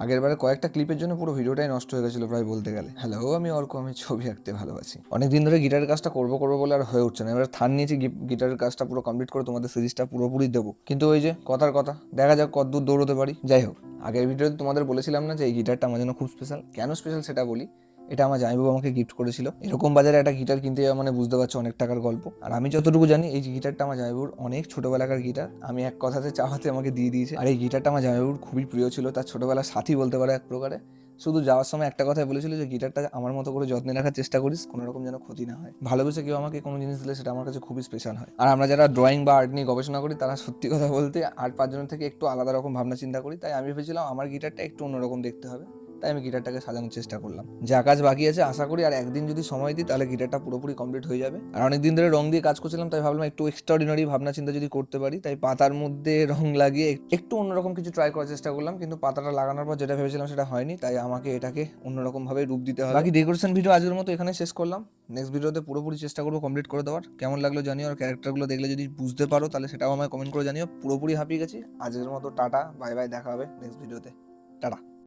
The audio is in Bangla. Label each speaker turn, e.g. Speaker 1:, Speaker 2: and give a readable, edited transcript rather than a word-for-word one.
Speaker 1: আগেরবারে কয়েকটা ক্লিপের জন্য পুরো ভিডিওটাই নষ্ট হয়ে গেছিলো প্রায় বলতে গেলে। হ্যালো, আমি অর্ক, আমি ছবি আঁকতে ভালোবাসি। অনেকদিন ধরে গিটারের কাজটা করবো করবো বলে আর হয়ে উঠছে না। এবার থান নিয়েছি গিটারের কাজটা পুরো কমপ্লিট করে তোমাদের সিরিজটা পুরোপুরি দেবো। কিন্তু ওই যে কথার কথা, দেখা যাক কতদূর দৌড়তে পারি। যাই হোক, আগের ভিডিওতে তোমাদের বলেছিলাম না যে এই গিটারটা আমার জন্য খুব স্পেশাল। কেন স্পেশাল সেটা বলি। এটা আমার জামাইবাবু আমাকে গিফট করেছিল। এরকম বাজারে একটা গিটার কিনতে যাওয়া মানে বুঝতে পারছো অনেক টাকার গল্প। আর আমি যতটুকু জানি এই গিটারটা আমার জামাইবাবুর অনেক ছোটবেলাকার গিটার। আমি এক কথাতে চাওয়াতে আমাকে দিয়ে দিয়েছে। আর এই গিটারটা আমার জামাইবাবুর খুবই প্রিয় ছিল, তার ছোটবেলার সাথী বলতে পারে এক প্রকারে। শুধু যাওয়ার সময় একটা কথাই বলেছিল যে গিটারটা আমার মতো করে যত্নে রাখার চেষ্টা করিস, কোনো রকম যেন ক্ষতি না হয়। ভালোবেসে কেউ আমাকে কোনো জিনিস দিলে সেটা আমার কাছে খুবই স্পেশাল হয়। আর আমরা যারা ড্রয়িং বা আর্ট নিয়ে গবেষণা করি তারা সত্যি কথা বলতে আর পাঁচজনের থেকে একটু আলাদা রকম ভাবনা চিন্তা করি। তাই আমি ভেবেছিলাম আমার গিটারটা একটু অন্যরকম দেখতে হবে। তাই আমি গিটারটাকে সাজানোর চেষ্টা করলাম। যা কাজ বাকি আছে আশা করি আর একদিন যদি সময় দিই তাহলে গিটারটা পুরোপুরি কমপ্লিট হয়ে যাবে। আর অনেকদিন ধরে রং দিয়ে কাজ করছিলাম, তাই ভাবলাম একটু এক্সট্রাঅর্ডিনারি ভাবনা চিন্তা যদি করতে পারি। তাই পাতার মধ্যে রং লাগিয়ে একটু অন্যরকম কিছু ট্রাই করার চেষ্টা করলাম, কিন্তু পাতাটা লাগানোর পর যেটা ভেবেছিলাম সেটা হয়নি। তাই আমাকে এটাকে অন্যরকম ভাবে রূপ দিতে হবে। বাকি ডেকোরেশন ভিডিও আজকের মতো এখানে শেষ করলাম। নেক্সট ভিডিওতে পুরোপুরি চেষ্টা করবো কমপ্লিট করে দেওয়ার। কেমন লাগলো জানিও, আর ক্যারেক্টারগুলো দেখলে যদি বুঝতে পারো তাহলে সেটাও আমায় কমেন্ট করে জানিও। পুরোপুরি হাঁপিয়ে গেছি। আজকের মতো টাটা, বাই বাই, দেখা হবে নেক্সট ভিডিওতে। টাটা।